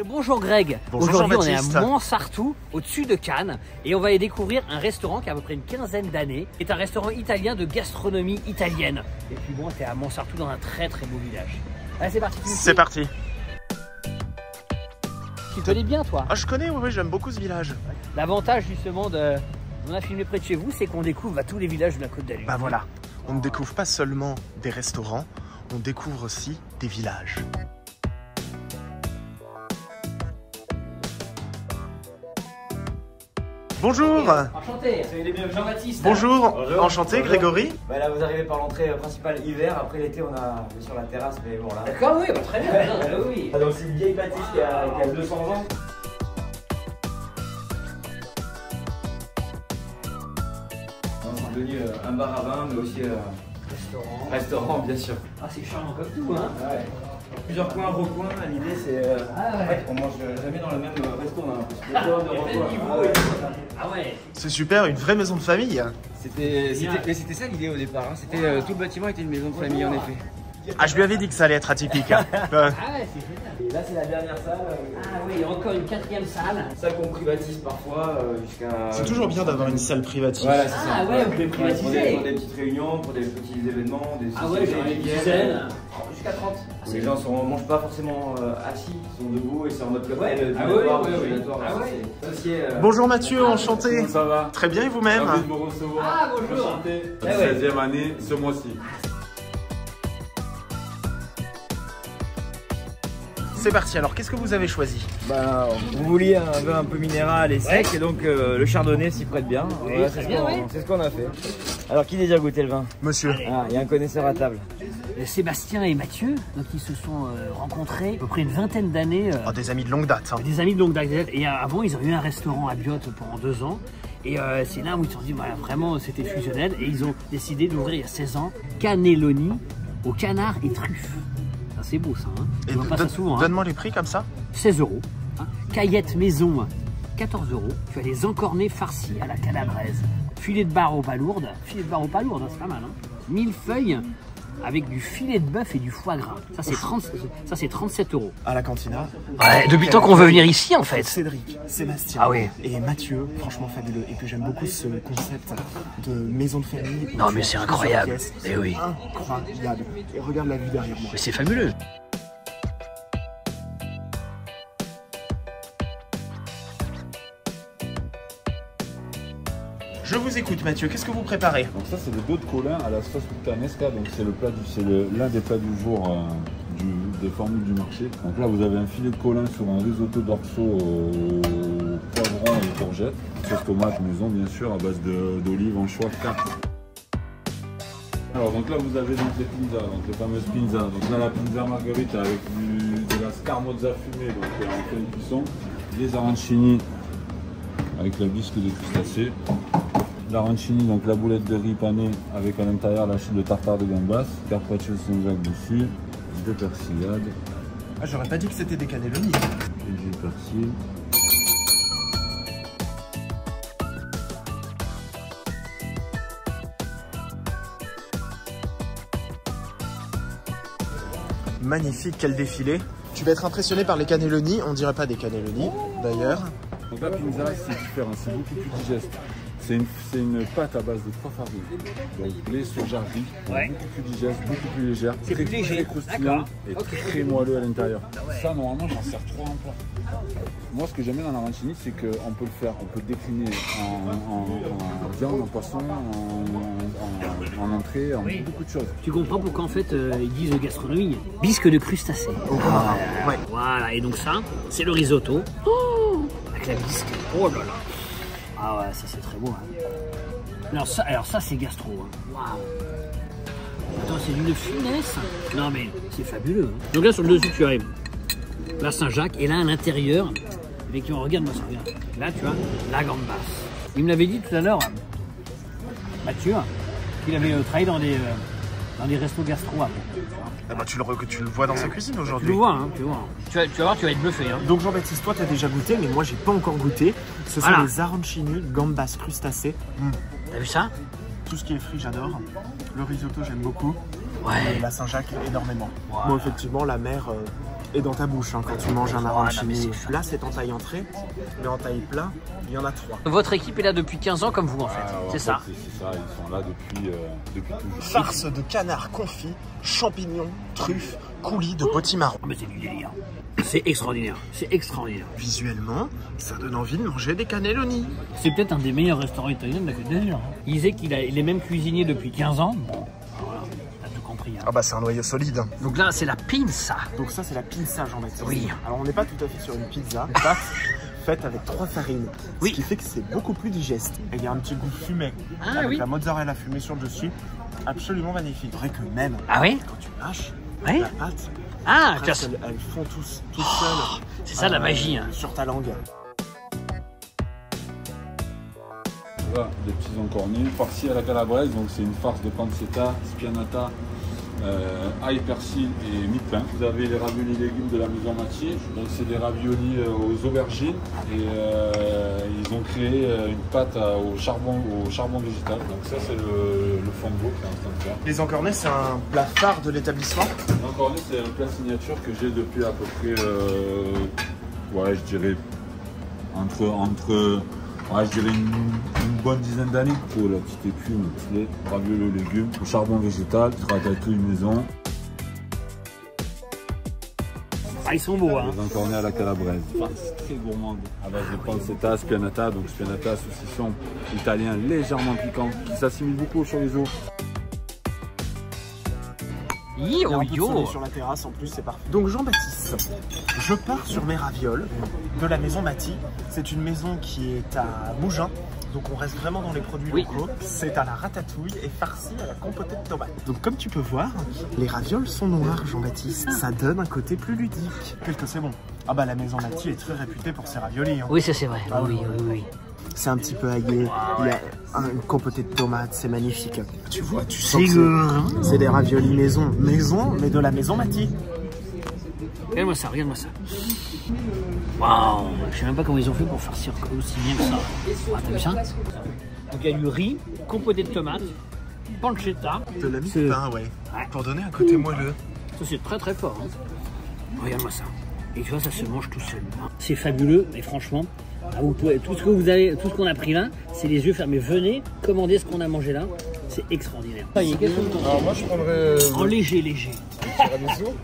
Bonjour Greg. Bonjour Aujourd'hui on est Jean-Baptiste. à Montsartou, au-dessus de Cannes, et on va y découvrir un restaurant qui a à peu près une quinzaine d'années. C'est un restaurant italien de gastronomie italienne. Et puis bon, c'est à Montsartou dans un très très beau village. Allez, c'est parti. C'est parti. Tu connais bien toi? Ah, je connais, oui, j'aime beaucoup ce village. L'avantage justement de... On a filmé près de chez vous, c'est qu'on découvre tous les villages de la Côte d'Azur. Bah voilà, on ne découvre pas seulement des restaurants, on découvre aussi des villages. Bonjour. Enchanté, Jean-Baptiste. Bonjour. Bonjour. Enchanté. Bonjour. Grégory. Bah là vous arrivez par l'entrée principale hiver, après l'été on a sur la terrasse, mais bon là. D'accord, oui, bah, très bien. Oui. Ah, donc c'est une vieille bâtisse qui a 200 ans. C'est devenu un bar à vin, mais aussi restaurant bien sûr. Ah, c'est charmant comme tout, hein. Ouais. Plusieurs coins, recoins, l'idée c'est en fait, on mange jamais dans le même resto, on a un peu de recoins. Ah ouais. C'est super, une vraie maison de famille. C'était ça l'idée au départ, hein. C'était tout le bâtiment était une maison de famille en effet. Ah, je lui avais dit que ça allait être atypique. Ah ouais, c'est génial. Et là c'est la dernière salle. Ah oui, encore une quatrième salle. Salle qu'on privatise parfois jusqu'à. C'est toujours bien d'avoir une salle privative. Voilà, c'est ça. Ah ouais, vous pouvez Pour privatiser. des petites réunions, pour des petits événements, des Ah ouais, genre une dizaine. jusqu'à 30. Les gens ne mangent pas forcément assis, ils sont debout et c'est en mode cocktail. Ah oui. Bonjour Mathieu, enchanté. Comment ça va? Très bien, et vous-même? Ravi de vous recevoir. Ah bonjour. Enchanté. Ah ouais. 16e année ce mois-ci. C'est parti, alors qu'est-ce que vous avez choisi? Bah, vous vouliez un vin un peu minéral et sec, et donc le chardonnay s'y prête bien. Oui, Voilà, très c'est bien, oui. ce qu'on a fait. Alors qui désire goûter le vin? Monsieur. Ah, il y a un connaisseur à table. Sébastien et Mathieu, donc ils se sont rencontrés à peu près une vingtaine d'années. Oh, des amis de longue date. Hein. Des amis de longue date. Et avant, ils ont eu un restaurant à Biot pendant 2 ans. Et c'est là où ils se sont dit, voilà, vraiment, c'était fusionnel. Et ils ont décidé d'ouvrir il y a 16 ans Cannelloni au canard et truffes. Ça, c'est beau, ça. Hein. Et On voit pas ça souvent. Hein. Donne-moi les prix comme ça. 16 €. Hein. Caillette maison, 14 €. Tu as les encornets farcis à la calabraise. Filet de bar aux palourdes. Filet de bar aux palourdes, hein, c'est pas mal. Hein. Millefeuille avec du filet de bœuf et du foie gras. Ça, c'est 37 €. À la cantina. Ouais, depuis le temps qu'on veut venir ici, en fait. Cédric, Sébastien Ah oui. et Mathieu, franchement fabuleux. Et puis j'aime beaucoup ce concept de maison de famille. Non, mais c'est incroyable. Eh oui. Incroyable. Et regarde la vue derrière moi. Mais c'est fabuleux. Je vous écoute Mathieu, qu'est-ce que vous préparez? Donc ça c'est le dos de colin à la sauce puttanesca. Donc c'est l'un des plats du jour des formules du marché. Donc là vous avez un filet de colin sur un risotto d'orso au poivron et courgettes. Sauce tomate maison bien sûr à base d'olives en choix 4. Alors donc là vous avez donc les pizzas, donc les fameuses pizzas. Donc là la pizza margherita avec de la scamorza fumée donc en pleine cuisson. Des arancini avec la bisque de crustacés. L'arancini, donc la boulette de riz panée avec à l'intérieur le tartare de gambas, carpaccio Saint-Jacques dessus, de persillade. Ah, j'aurais pas dit que c'était des cannelloni. Et du persil. Magnifique, quel défilé. Tu vas être impressionné par les cannelloni, on dirait pas des cannelloni d'ailleurs. Donc la pizza c'est différent, c'est beaucoup plus digeste. C'est une pâte à base de 3 farines. Donc blé, soja, riz, beaucoup plus digeste, beaucoup plus légère, C'est plus léger. très croustillant et très moelleux à l'intérieur. Ça normalement j'en sers 3 en plat. Moi ce que j'aime bien dans l'arancini c'est qu'on peut le faire, on peut décliner en viande, en poisson, en entrée, en beaucoup de choses. Tu comprends pourquoi en fait ils disent gastronomie. Bisque de crustacés. Ouais. Voilà, et donc ça, c'est le risotto. Oh, avec la bisque. Oh là là. Ah ouais, ça c'est très beau. Hein. Alors ça c'est gastro. Hein. Waouh. Attends, c'est d'une finesse. Non mais c'est fabuleux. Hein. Donc là sur le dessus tu as la Saint-Jacques et là à l'intérieur, effectivement regarde-moi ça. Regarde. Là tu vois la gambas. Il me l'avait dit tout à l'heure, Mathieu, qu'il avait travaillé dans des restos gastro après. Ah bah, tu le vois dans sa cuisine Tu aujourd'hui. le vois, hein, tu vois. Tu vas voir, tu vas être bluffé. Hein. Donc Jean-Baptiste, toi tu as déjà goûté, mais moi j'ai pas encore goûté. Ce sont Voilà. les arancini, gambas, crustacés. T'as vu ça? Tout ce qui est frit, j'adore. Le risotto, j'aime beaucoup. Ouais. Et la Saint-Jacques, énormément. Voilà. Moi, effectivement, la mer, Et dans ta bouche, hein, quand tu manges un arancini. Là, c'est en taille entrée, mais en taille plat, il y en a 3. Votre équipe est là depuis 15 ans comme vous en fait, c'est ça? C'est ça, ils sont là depuis toujours. Farce de canard confit, champignons, truffes, coulis de potimarron. Ah mais c'est du délire. C'est extraordinaire, c'est extraordinaire. Visuellement, ça donne envie de manger des cannelloni. C'est peut-être un des meilleurs restaurants italiens de la Côte d'Azur. Il disait qu'il est même cuisinier depuis 15 ans. Bon, voilà, t'as tout compris. Hein. Ah bah c'est un noyau solide. Donc là, c'est la pinza. Donc ça, c'est la pinza, Jean-Baptiste. Oui. Alors on n'est pas tout à fait sur une pizza, une pâte faite avec 3 farines. Oui. Ce qui fait que c'est beaucoup plus digeste. Et il y a un petit goût fumé. Ah avec oui. la mozzarella fumée sur le dessus. Absolument magnifique. C'est vrai que même Ah oui? quand tu mâches Oui. la pâte, Ah, après, tiens, elles font toutes seules. c'est ça la magie. Hein. Sur ta langue. Voilà, des petits encornés, farcis à la calabraise, donc c'est une farce de pancetta, spianata, ail, persil et mi-pain. Vous avez les raviolis légumes de la maison Matti, donc c'est des raviolis aux aubergines et ils ont créé une pâte au charbon végétal. Donc ça c'est le flambeau qui est en train de faire. Les encornets, c'est un plat phare de l'établissement. L'encornet c'est un plat signature que j'ai depuis à peu près, ouais, je dirais ouais, je dirais une bonne dizaine d'années. Pour la petite écume, le poulet, raviolis aux légumes, au charbon végétal, ratatouille maison. Ah, ils sont beaux, hein. Les encornets à la calabraise. C'est très gourmand. À base de pancetta, spianata, donc spianata, saucisson italien légèrement piquant, qui s'assimile beaucoup au chorizo. Il y a un peu de soleil sur la terrasse en plus, c'est parfait. Donc Jean-Baptiste, je pars sur mes ravioles de la maison Matti. C'est une maison qui est à Mougins, donc on reste vraiment dans les produits locaux. C'est à la ratatouille et farci à la compotée de tomates. Donc comme tu peux voir, les ravioles sont noires, Jean-Baptiste. Ça donne un côté plus ludique. Qu'est-ce que c'est bon. Ah bah la maison Matti est très réputée pour ses raviolis. Hein. Oui, ça c'est vrai. Ah oui, oui, oui. C'est un petit peu aillé, il y a une compotée de tomates, c'est magnifique. Tu vois, tu sens que c'est des raviolis maison, mais de la maison Matti. Regarde-moi ça, regarde-moi ça. Waouh, je sais même pas comment ils ont fait pour farcir aussi bien que ça. Ah, t'as vu ça? Donc il y a du riz, compoté de tomates, pancetta. De la mi-pain, ouais. Pour donner un côté moelleux. Ça c'est très très fort. Hein. Regarde-moi ça. Et tu vois, ça se mange tout seul. C'est fabuleux, mais franchement, vous pouvez, tout ce qu'on a pris là, c'est les yeux fermés. Venez commander ce qu'on a mangé là, c'est extraordinaire. Alors moi je prendrais en léger.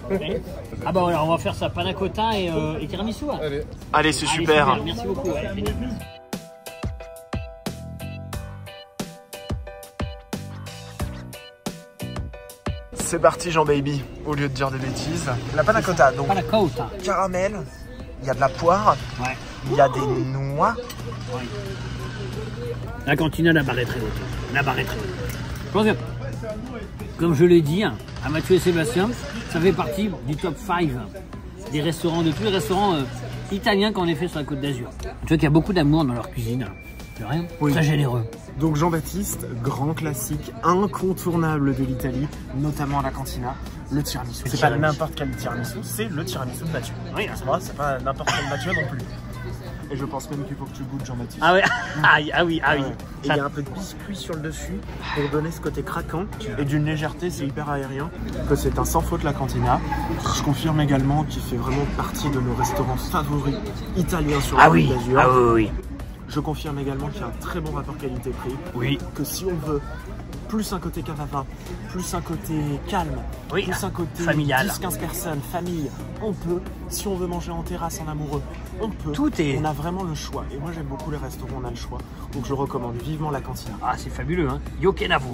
Ouais. Ah bah voilà, on va faire ça, panna cotta et tiramisu. Hein. Allez, c'est super. Merci beaucoup. Ouais. C'est parti Jean Baby, au lieu de dire des bêtises. La panna cotta, donc Panna cotta. caramel, il y a de la poire, Ouais. il y a des noix. Oui. La cantine, la barre est très haute. La barre est très haute. Je pense que, comme je l'ai dit à Mathieu et Sébastien, ça fait partie du top 5 des restaurants, de tous les restaurants italiens qu'on ait fait sur la Côte d'Azur. Tu vois qu'il y a beaucoup d'amour dans leur cuisine. De rien. Oui. Très généreux. Donc Jean-Baptiste, grand classique incontournable de l'Italie, notamment à la cantina, le tiramisu. C'est pas n'importe quel tiramisu, c'est le tiramisu de Mathieu. Oui, c'est pas n'importe quel Mathieu non plus. Et je pense même qu'il faut que tu goûtes Jean-Baptiste. Ah ouais. Ah oui. Et il y a un peu de biscuit sur le dessus pour donner ce côté craquant et d'une légèreté, c'est hyper aérien. Que c'est un sans faute la cantina. Je confirme également qu'il fait vraiment partie de nos restaurants favoris italiens sur la Côte d'Azur. Ah oui. Je confirme également qu'il y a un très bon rapport qualité-prix. Oui. Que si on veut plus un côté cave à vin, plus un côté calme, Oui. plus un côté Familial. 10-15 personnes, famille, on peut. Si on veut manger en terrasse en amoureux, on peut. Tout est- On a vraiment le choix. Et moi j'aime beaucoup les restaurants, on a le choix. Donc je recommande vivement la cantina. Ah c'est fabuleux hein. Yokenavo.